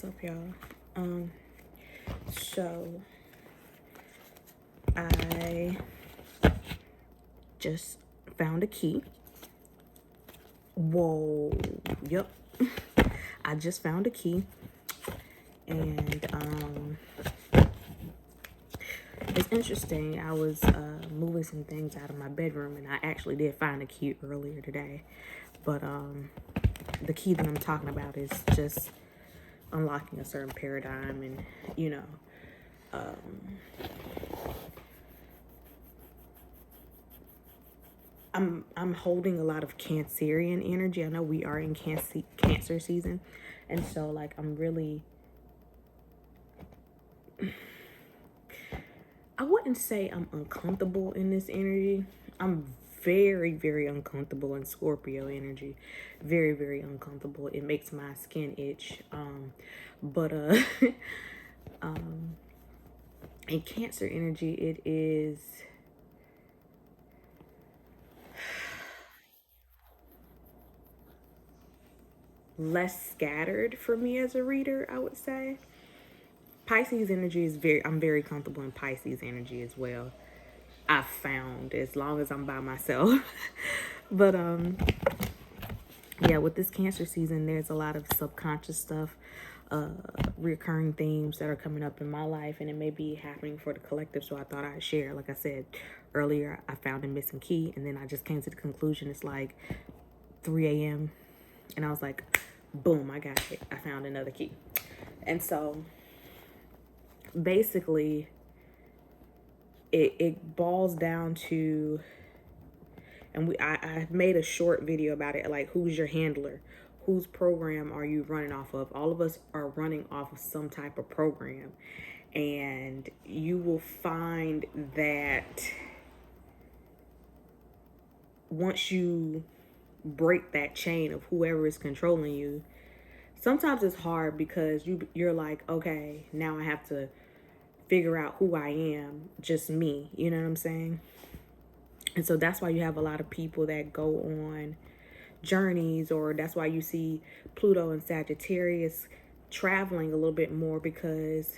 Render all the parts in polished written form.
What's up, y'all? Um, so I just found a key. Whoa, yep. I just found a key, and it's interesting. I was moving some things out of my bedroom, and I actually did find a key earlier today. But the key that I'm talking about is just unlocking a certain paradigm, and you know, I'm holding a lot of Cancerian energy. I know we are in Cancer season, and so like I'm really, I wouldn't say I'm uncomfortable in this energy. I'm very uncomfortable in Scorpio energy. Very uncomfortable. It makes my skin itch. But in Cancer energy, it is less scattered for me as a reader, I would say. Pisces energy is I'm very comfortable in Pisces energy as well. I've found, as long as I'm by myself. But yeah, with this Cancer season, there's a lot of subconscious stuff, recurring themes that are coming up in my life, and it may be happening for the collective. So I thought I'd share. Like I said earlier, I found a missing key, and then I just came to the conclusion it's like 3 a.m. and I was like, boom, I got it. I found another key. And so basically it boils down to, and I made a short video about it, like, who's your handler? Whose program are you running off of? All of us are running off of some type of program, and you will find that once you break that chain of whoever is controlling you, sometimes it's hard because you're like, okay, now I have to figure out who I am, just me, you know what I'm saying? And so that's why you have a lot of people that go on journeys, or that's why you see Pluto and Sagittarius traveling a little bit more, because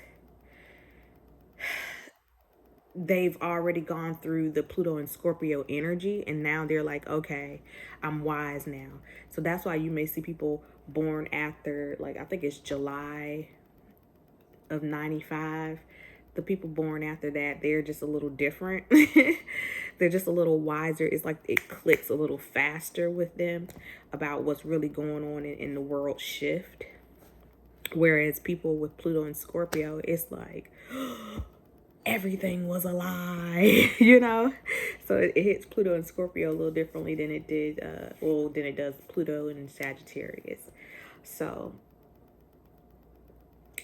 they've already gone through the Pluto and Scorpio energy, and now they're like, okay, I'm wise now. So that's why you may see people born after, like, I think it's July of 95. The people born after that, they're just a little different. They're just a little wiser. It's like it clicks a little faster with them about what's really going on in the world shift. Whereas people with Pluto and Scorpio, it's like everything was a lie, you know? So it hits Pluto and Scorpio a little differently than it did, than it does Pluto and Sagittarius. So,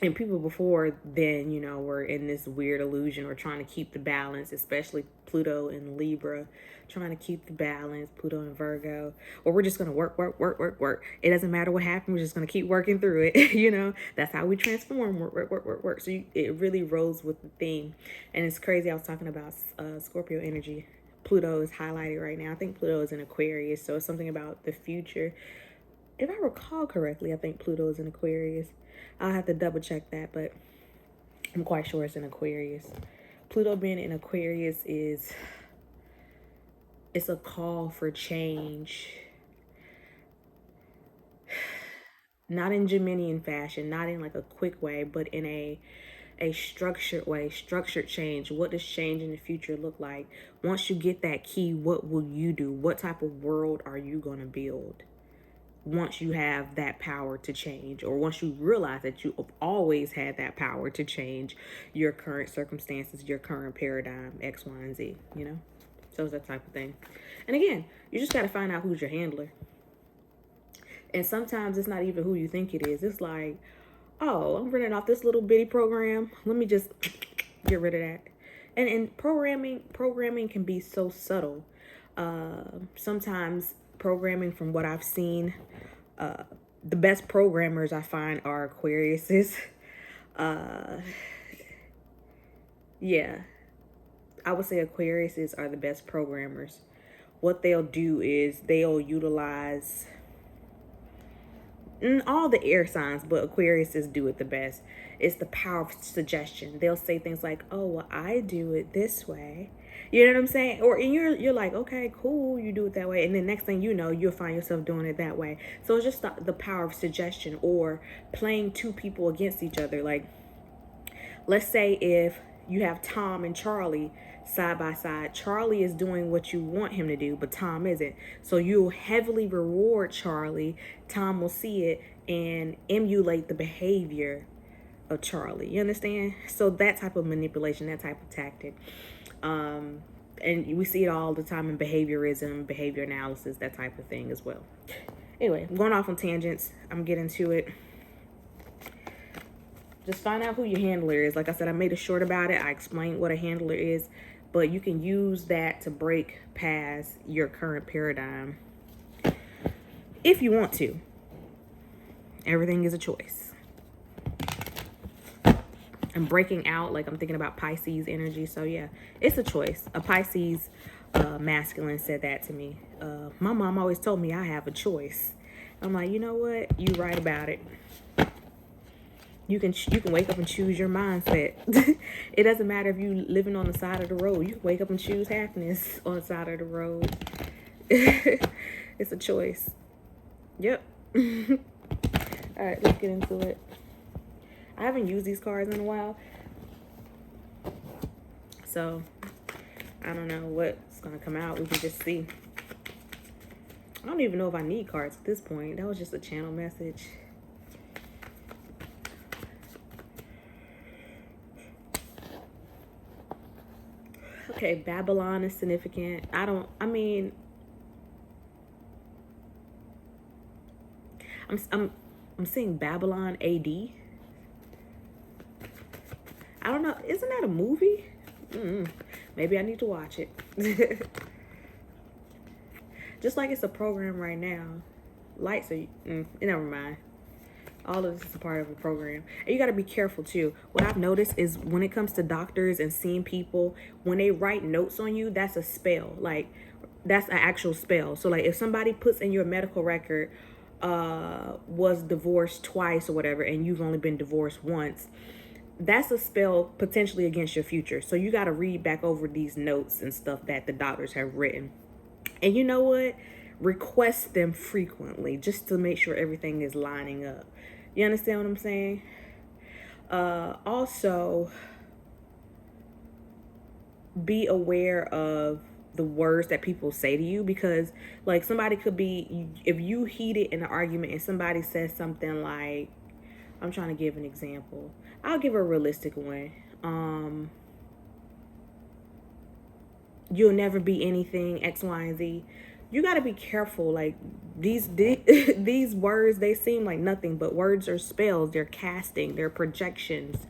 and people before then, you know, were in this weird illusion or trying to keep the balance, especially Pluto and Libra, trying to keep the balance, Pluto and Virgo, or we're just going to work. It doesn't matter what happened. We're just going to keep working through it. You know, that's how we transform, work. So it really rolls with the theme. And it's crazy. I was talking about Scorpio energy. Pluto is highlighted right now. I think Pluto is in Aquarius. So it's something about the future. If I recall correctly, I think Pluto is in Aquarius. I'll have to double check that, but I'm quite sure it's in Aquarius. Pluto being in Aquarius it's a call for change. Not in Geminian fashion, not in like a quick way, but in a structured way, structured change. What does change in the future look like? Once you get that key, what will you do? What type of world are you going to build? Once you have that power to change, or once you realize that you have always had that power to change your current circumstances, your current paradigm, X, Y, and Z, you know? So it's that type of thing. And again, you just got to find out who's your handler. And sometimes it's not even who you think it is. It's like, oh, I'm running off this little bitty program. Let me just get rid of that. And programming can be so subtle. Sometimes programming, from what I've seen, the best programmers I find are Aquariuses. Yeah, I would say Aquariuses are the best programmers. What they'll do is they'll utilize all the air signs, but Aquariuses do it the best. It's the power of suggestion. They'll say things like, "Oh, well, I do it this way." You know what I'm saying? Or and you're like, "Okay, cool, you do it that way," and then next thing you know, you'll find yourself doing it that way. So it's just the power of suggestion, or playing two people against each other. Like, let's say if you have Tom and Charlie side by side, Charlie is doing what you want him to do, but Tom isn't. So you'll heavily reward Charlie. Tom will see it and emulate the behavior of Charlie. You understand? So that type of manipulation, that type of tactic. And we see it all the time in behaviorism, behavior analysis, that type of thing as well. Anyway, I'm going off on tangents. I'm getting to it. Just find out who your handler is. Like I said, I made a short about it. I explained what a handler is, but you can use that to break past your current paradigm if you want to. Everything is a choice. I'm breaking out, like I'm thinking about Pisces energy. So yeah, it's a choice. A Pisces masculine said that to me. My mom always told me I have a choice. I'm like, you know what? You right about it. You can wake up and choose your mindset. It doesn't matter if you living on the side of the road. You can wake up and choose happiness on the side of the road. It's a choice. Yep. All right, let's get into it. I haven't used these cards in a while, so I don't know what's gonna come out. We can just see. I don't even know if I need cards at this point. That was just a channel message. Okay, Babylon is significant. I'm seeing Babylon AD. I don't know. Isn't that a movie? Maybe I need to watch it. Just like it's a program right now. Lights are, never mind. All of this is a part of a program. And you got to be careful too. What I've noticed is when it comes to doctors and seeing people, when they write notes on you, that's a spell. Like, that's an actual spell. So like if somebody puts in your medical record, was divorced twice or whatever, and you've only been divorced once, that's a spell potentially against your future. So you got to read back over these notes and stuff that the doctors have written. And you know what? Request them frequently just to make sure everything is lining up. You understand what I'm saying? Also, be aware of the words that people say to you, because like somebody could be, if you heated in an argument and somebody says something like, I'm trying to give an example. I'll give a realistic one. You'll never be anything, X, Y, and Z. You got to be careful. Like these words, they seem like nothing, but words are spells. They're casting. They're projections.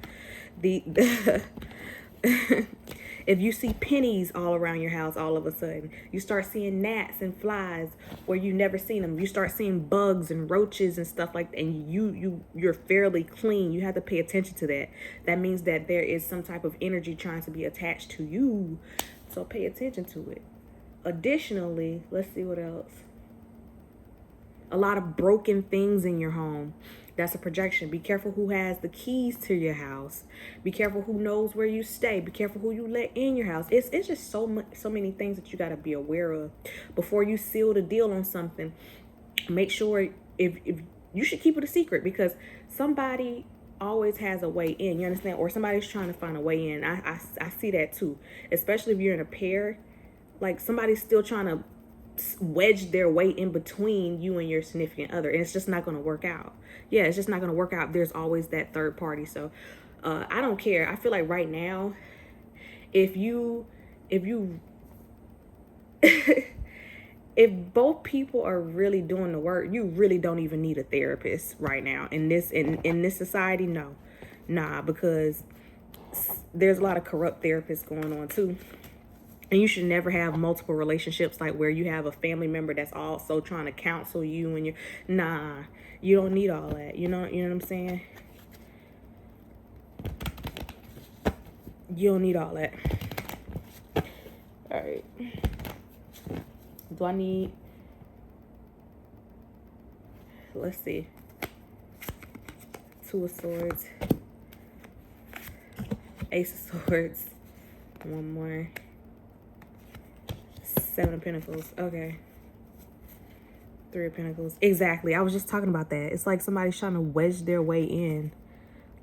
If you see pennies all around your house, all of a sudden you start seeing gnats and flies where you never seen them. You start seeing bugs and roaches and stuff like that, and you're fairly clean. You have to pay attention to that. That means that there is some type of energy trying to be attached to you. So pay attention to it. Additionally, let's see what else. A lot of broken things in your home. That's a projection. Be careful who has the keys to your house. Be careful who knows where you stay. Be careful who you let in your house. It's just so many things that you got to be aware of before you seal the deal on something. Make sure if you should keep it a secret, because somebody always has a way in. You understand? Or somebody's trying to find a way in. I see that too, especially if you're in a pair. Like somebody's still trying to wedge their way in between you and your significant other, and it's just not going to work out. Yeah, it's just not going to work out. There's always that third party. So I don't care. I feel like right now, if if both people are really doing the work, you really don't even need a therapist right now in this society. Nah, because there's a lot of corrupt therapists going on too. And you should never have multiple relationships, like where you have a family member that's also trying to counsel you, and you don't need all that. You know what I'm saying? You don't need all that. All right. Do I need, let's see. Two of Swords, Ace of Swords, one more, Seven of Pentacles. Okay. Three of Pentacles. Exactly. I was just talking about that. It's like somebody's trying to wedge their way in.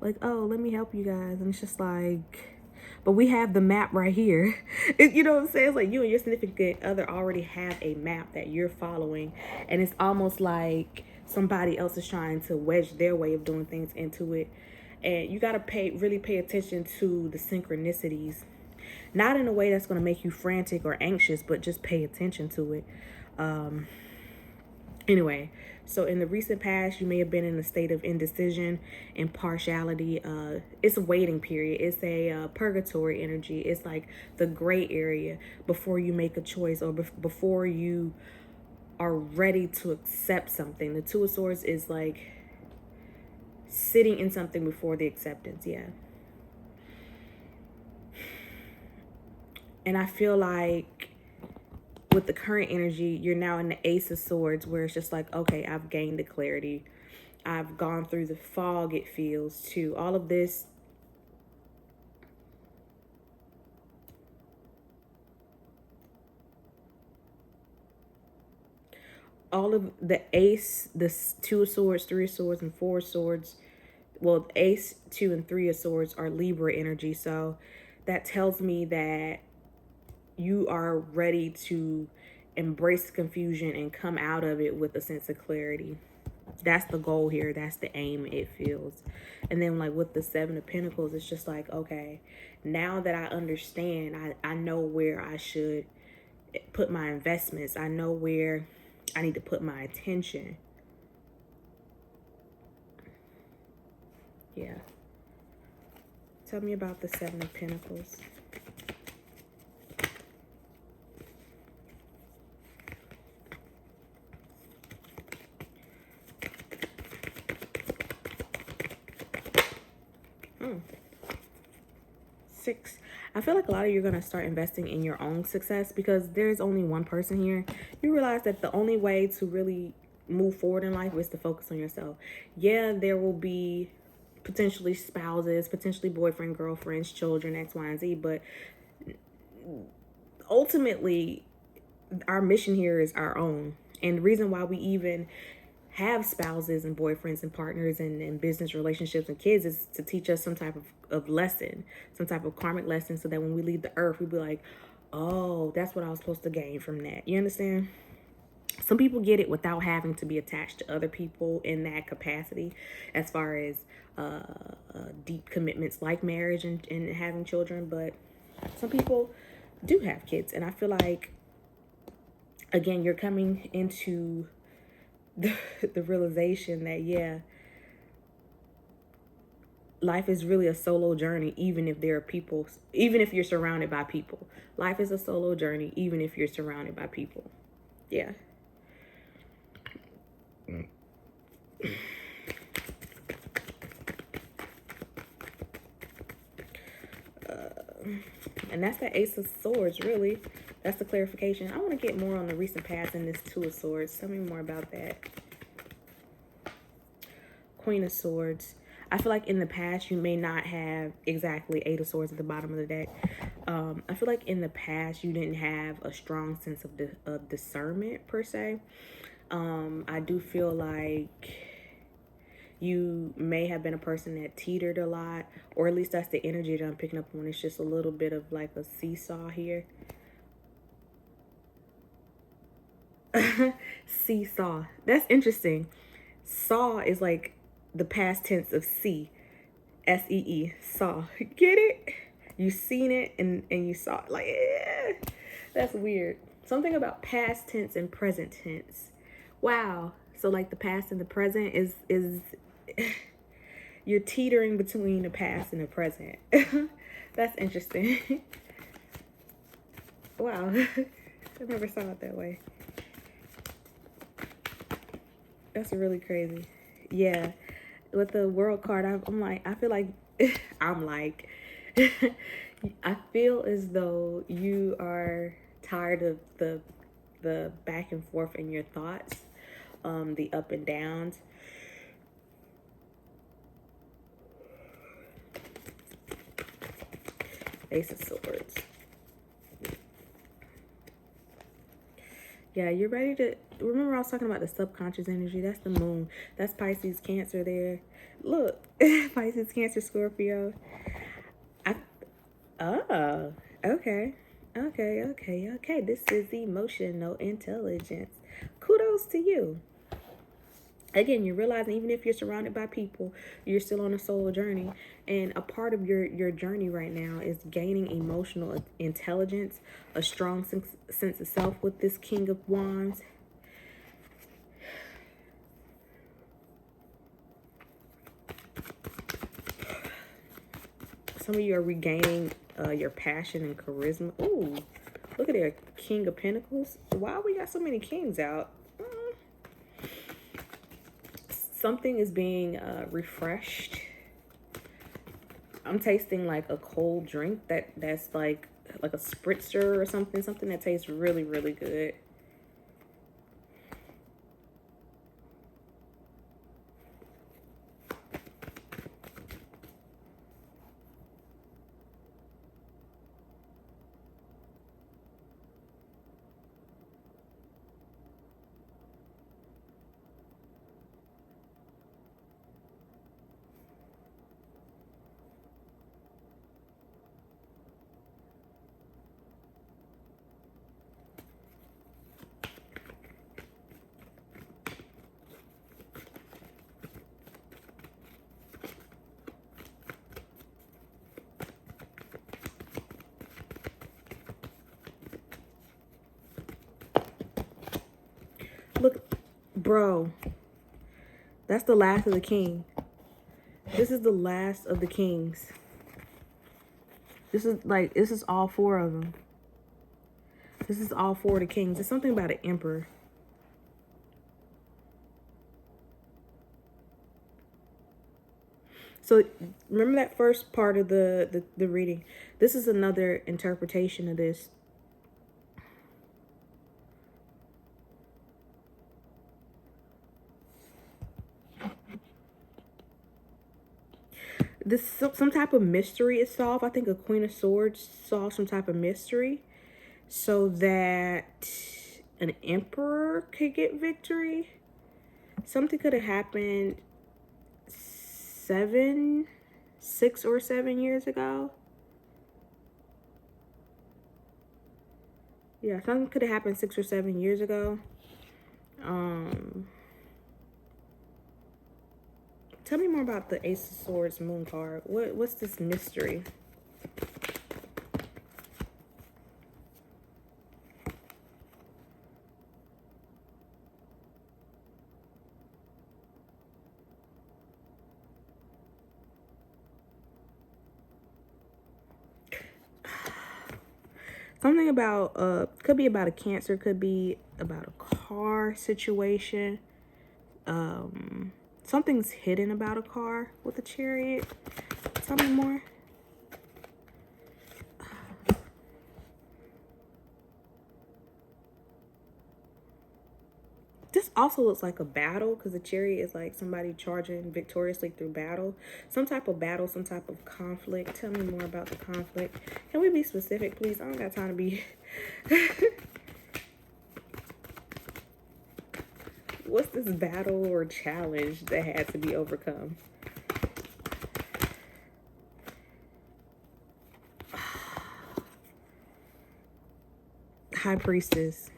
Like, oh, let me help you guys. And it's just like, but we have the map right here. You know what I'm saying? It's like you and your significant other already have a map that you're following. And it's almost like somebody else is trying to wedge their way of doing things into it. And you got to really pay attention to the synchronicities. Not in a way that's going to make you frantic or anxious, but just pay attention to it. Anyway, so in the recent past, you may have been in a state of indecision and partiality. It's a waiting period. It's a purgatory energy. It's like the gray area before you make a choice or before you are ready to accept something. The Two of Swords is like sitting in something before the acceptance. Yeah. And I feel like with the current energy, you're now in the Ace of Swords, where it's just like, okay, I've gained the clarity. I've gone through the fog, it feels, too. All of this. All of the Ace, the Two of Swords, Three of Swords, and Four of Swords. Well, Ace, Two, and Three of Swords are Libra energy. So that tells me that you are ready to embrace confusion and come out of it with a sense of clarity. That's the goal here. That's the aim, it feels. And then like with the Seven of Pentacles, it's just like, okay, now that I understand, I know where I should put my investments. I know where I need to put my attention. Yeah. Tell me about the Seven of Pentacles. Six. I feel like a lot of you are going to start investing in your own success because there's only one person here. You realize that the only way to really move forward in life is to focus on yourself. Yeah, there will be potentially spouses, potentially boyfriend, girlfriends, children, X, Y, and Z, but ultimately our mission here is our own. And the reason why we even have spouses and boyfriends and partners and business relationships and kids is to teach us some type of lesson, some type of karmic lesson, so that when we leave the earth, we'll be like, oh, that's what I was supposed to gain from that. You understand? Some people get it without having to be attached to other people in that capacity, as far as deep commitments like marriage and having children. But some people do have kids. And I feel like, again, you're coming into the realization that, yeah, life is really a solo journey, even if there are people, even if you're surrounded by people. Life is a solo journey, even if you're surrounded by people. Yeah. And that's the Ace of Swords, really. That's the clarification. I want to get more on the recent past in this Two of Swords. Tell me more about that. Queen of Swords. I feel like in the past, you may not have exactly Eight of Swords at the bottom of the deck. I feel like in the past, you didn't have a strong sense of discernment, per se. I do feel like you may have been a person that teetered a lot, or at least that's the energy that I'm picking up on. It's just a little bit of like a seesaw here. Seesaw. That's interesting. Saw is like the past tense of see. S-E-E. Saw. Get it? You seen it and you saw it. Like, yeah. That's weird. Something about past tense and present tense. Wow. So like the past and the present is you're teetering between the past and the present. That's interesting. Wow. I never saw it that way. That's really crazy. Yeah. With the World card, I'm like, I feel like, I'm like, I feel as though you are tired of the back and forth in your thoughts, the up and downs. Ace of Swords. Yeah, you're ready to... Remember I was talking about the subconscious energy? That's the moon. That's Pisces, Cancer there. Look, Pisces, Cancer, Scorpio. Oh, okay. Okay. This is emotional intelligence. Kudos to you. Again, you're realizing even if you're surrounded by people, you're still on a solo journey. And a part of your journey right now is gaining emotional intelligence, a strong sense of self with this King of Wands. Some of you are regaining your passion and charisma. Ooh, look at there, King of Pentacles. Why we got so many kings out? Something is being refreshed. I'm tasting like a cold drink that's like a spritzer or something that tastes really, really good. Look, bro, that's the last of the king. This is the last of the kings. This is all four of them. This is all four of the kings. There's something about an emperor. So remember that first part of the reading. This is another interpretation of this. Some type of mystery is solved. I think a Queen of Swords solved some type of mystery so that an emperor could get victory. Something could have happened 6 or 7 years ago. Yeah, something could have happened 6 or 7 years ago. Tell me more about the Ace of Swords Moon card. What's this mystery? Something about could be about a Cancer, could be about a car situation. Something's hidden about a car with a Chariot. Tell me more. This also looks like a battle because the Chariot is like somebody charging victoriously through battle. Some type of battle, some type of conflict. Tell me more about the conflict. Can we be specific, please? I don't got time to be... What's this battle or challenge that had to be overcome? High Priestess.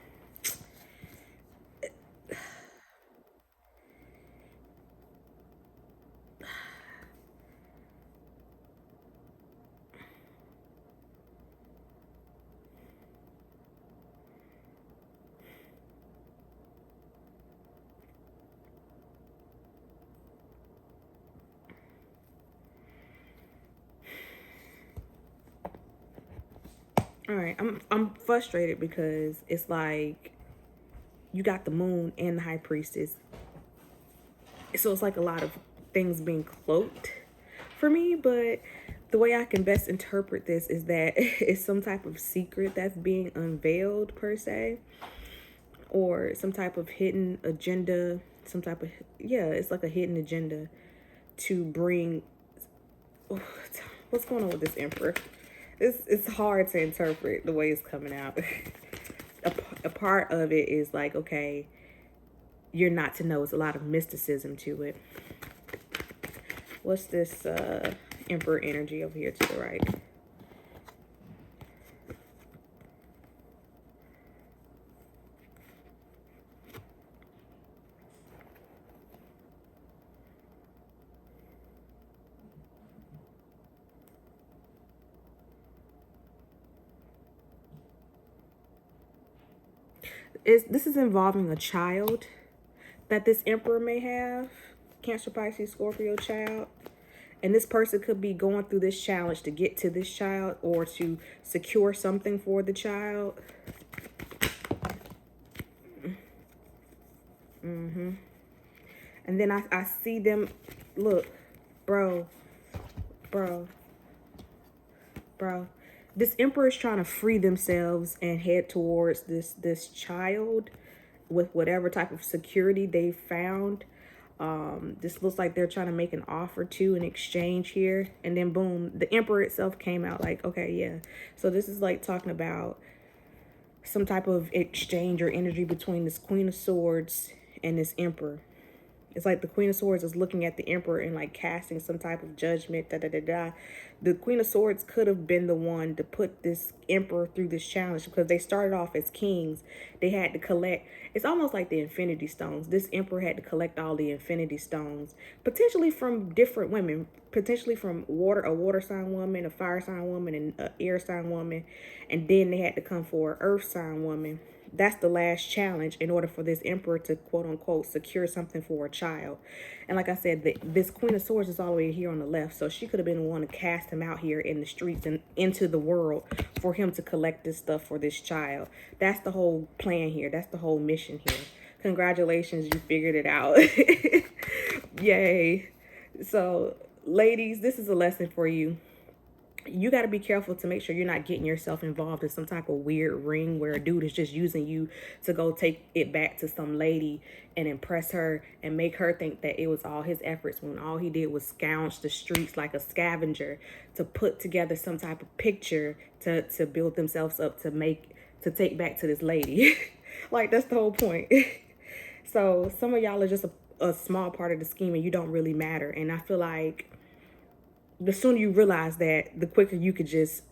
All right, I'm frustrated because it's like you got the Moon and the High Priestess. So it's like a lot of things being cloaked for me, but the way I can best interpret this is that it's some type of secret that's being unveiled per se, or some type of hidden agenda, some type of, yeah, it's like a hidden agenda to bring, what's going on with this Emperor? It's hard to interpret the way it's coming out. A part of it is like, okay, you're not to know. It's a lot of mysticism to it. What's this Emperor energy over here to the right? This is involving a child that this Emperor may have. Cancer, Pisces, Scorpio child. And this person could be going through this challenge to get to this child or to secure something for the child. And then I see them, look, bro. This Emperor is trying to free themselves and head towards this child with whatever type of security they found. This looks like they're trying to make an offer to an exchange here. And then boom, the Emperor itself came out like, okay, yeah. So this is like talking about some type of exchange or energy between this Queen of Swords and this Emperor. It's like the Queen of Swords is looking at the Emperor and like casting some type of judgment. The Queen of Swords could have been the one to put this Emperor through this challenge because they started off as kings. They had to collect. It's almost like the Infinity Stones. This Emperor had to collect all the Infinity Stones, potentially from different women, potentially from a water sign woman, a fire sign woman, and an air sign woman. And then they had to come for an earth sign woman. That's the last challenge in order for this Emperor to quote unquote secure something for a child. And like I said, this Queen of Swords is all the way here on the left. So she could have been the one to cast him out here in the streets and into the world for him to collect this stuff for this child. That's the whole plan here. That's the whole mission here. Congratulations, you figured it out. Yay. So ladies, this is a lesson for you. You got to be careful to make sure you're not getting yourself involved in some type of weird ring where a dude is just using you to go take it back to some lady and impress her and make her think that it was all his efforts when all he did was scourge the streets like a scavenger to put together some type of picture to build themselves up to take back to this lady. Like, that's the whole point. So some of y'all are just a small part of the scheme and you don't really matter. And I feel like the sooner you realize that, the quicker you could just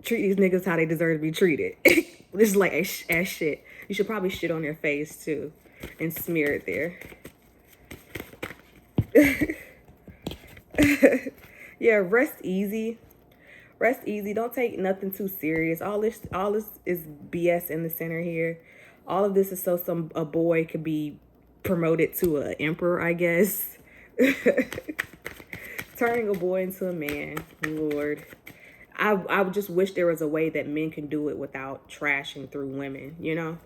treat these niggas how they deserve to be treated. This is like ass shit. You should probably shit on their face too and smear it there. Yeah, rest easy. Rest easy. Don't take nothing too serious. All this is BS in the center here. All of this is so a boy could be promoted to an emperor, I guess. Turning a boy into a man, Lord. I would just wish there was a way that men can do it without trashing through women, you know?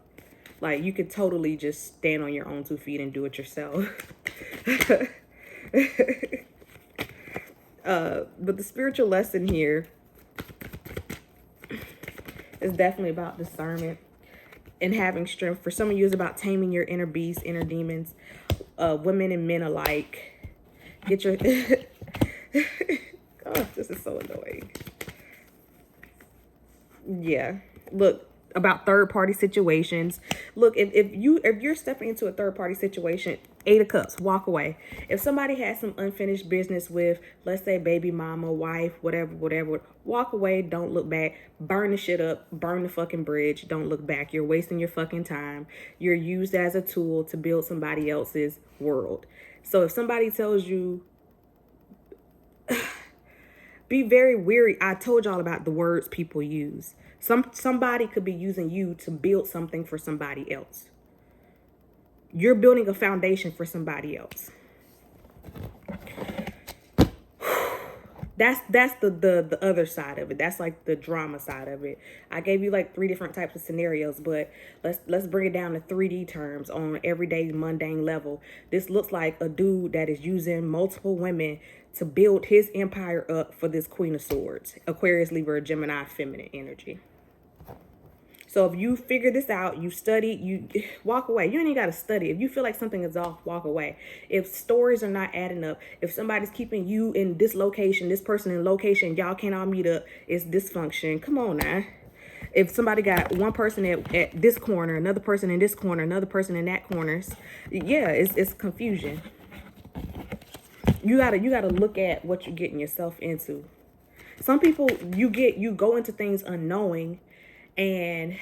Like, you could totally just stand on your own 2 feet and do it yourself. But the spiritual lesson here is definitely about discernment and having strength. For some of you, it's about taming your inner beast, inner demons. Women and men alike. Get your... Oh, this is so annoying. Yeah. Look, about third-party situations. Look, if you're stepping into a third-party situation, 8 of Cups, walk away. If somebody has some unfinished business with, let's say, baby mama, wife, whatever, walk away. Don't look back. Burn the shit up. Burn the fucking bridge. Don't look back. You're wasting your fucking time. You're used as a tool to build somebody else's world. So if somebody tells you, be very wary. I told y'all about the words people use. Somebody could be using you to build something for somebody else. You're building a foundation for somebody else. That's the other side of it. That's like the drama side of it. I gave you like 3 different types of scenarios, but let's bring it down to 3D terms on an everyday mundane level. This looks like a dude that is using multiple women to build his empire up for this Queen of Swords. Aquarius, Libra, Gemini, feminine energy. So if you figure this out, you study, you walk away. You ain't even got to study. If you feel like something is off, walk away. If stories are not adding up, if somebody's keeping you in this location, this person in location, y'all can't all meet up, it's dysfunction. Come on now. If somebody got one person at this corner, another person in this corner, another person in that corners, yeah, it's confusion. You gotta look at what you're getting yourself into. Some people, you go into things unknowing, and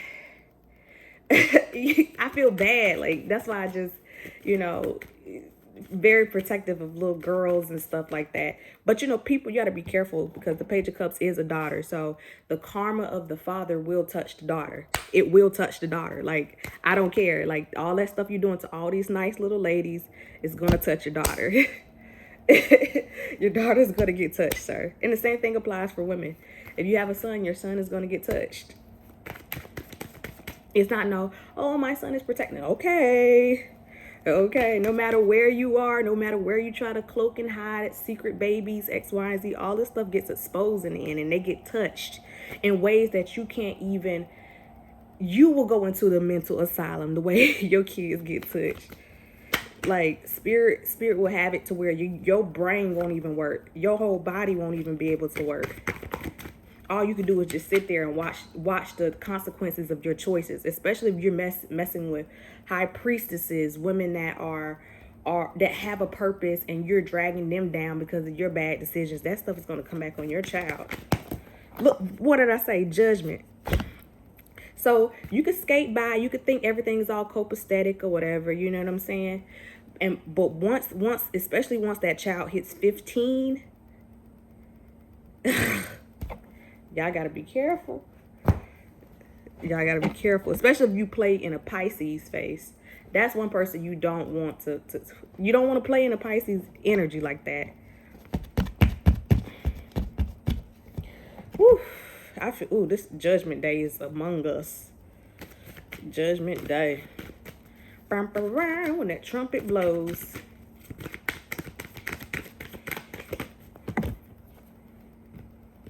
I feel bad. Like, that's why I just, very protective of little girls and stuff like that. But people, you got to be careful, because the Page of Cups is a daughter. So the karma of the father will touch the daughter. It will touch the daughter. Like, I don't care. Like, all that stuff you're doing to all these nice little ladies is going to touch your daughter. Your daughter's going to get touched, sir. And the same thing applies for women. If you have a son, your son is going to get touched. It's not no, oh, my son is protected. Okay. No matter where you are, no matter where you try to cloak and hide, secret babies, X, Y, and Z, all this stuff gets exposed in the end, and they get touched in ways that you can't even, you will go into the mental asylum the way your kids get touched. Like, spirit will have it to where your brain won't even work. Your whole body won't even be able to work. All you can do is just sit there and watch the consequences of your choices, especially if you're messing with high priestesses, women that are that have a purpose, and you're dragging them down because of your bad decisions. That stuff is going to come back on your child. Look, what did I say? Judgment. So you could skate by, you could think everything's all copacetic or whatever, you know what I'm saying? But once, especially once that child hits 15, y'all gotta be careful. Y'all gotta be careful, especially if you play in a Pisces face. That's one person you don't want to you don't want to play in a Pisces energy like that. Whew. I feel, ooh, this Judgment Day is among us. Judgment Day. When that trumpet blows.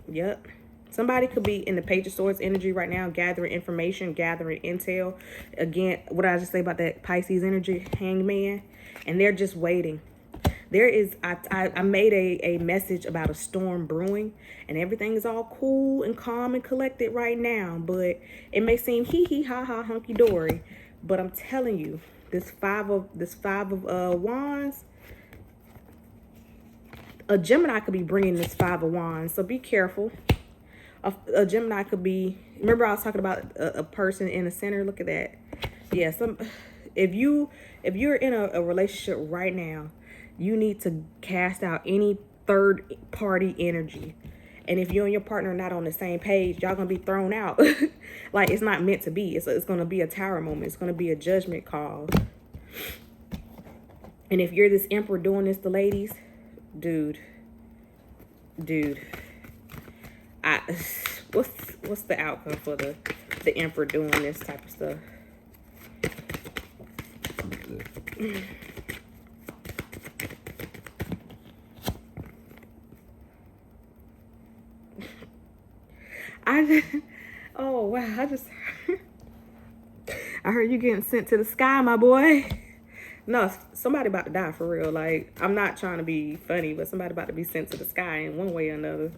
Yep. Somebody could be in the Page of Swords energy right now, gathering information, gathering intel. Again, what did I just say about that Pisces energy, Hangman? And they're just waiting. There is, I made a message about a storm brewing, and everything is all cool and calm and collected right now. But it may seem hee ha ha hunky dory. But I'm telling you, this five of wands, a Gemini could be bringing this 5 of wands. So be careful. A Gemini could be, remember I was talking about a person in the center. Look at that. Yeah, if you're in a relationship right now, you need to cast out any third party energy. And if you and your partner are not on the same page, y'all gonna be thrown out. Like, it's not meant to be. It's gonna be a tower moment. It's gonna be a judgment call. And if you're this Emperor doing this to ladies, dude, what's the outcome for the Emperor doing this type of stuff? Oh wow, I heard you getting sent to the sky, my boy. No, somebody about to die for real. Like, I'm not trying to be funny, but somebody about to be sent to the sky in one way or another.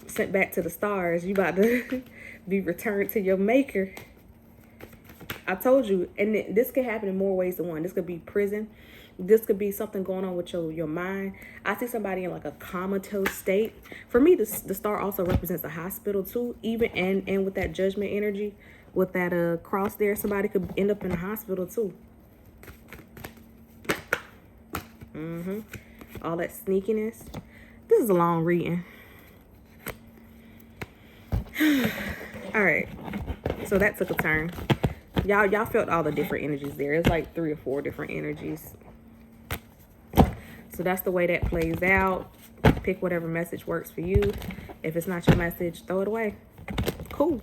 Sent back to the stars. You about to be returned to your maker. I told you. And this could happen in more ways than one. This could be prison. This could be something going on with your mind. I see somebody in like a comatose state. For me, the star also represents the hospital too. Even and with that judgment energy, with that cross there, somebody could end up in the hospital too. All that sneakiness. This is a long reading. All right, so that took a turn. Y'all felt all the different energies there. It's like 3 or 4 different energies. So that's the way that plays out. Pick whatever message works for you. If it's not your message, throw it away. Cool.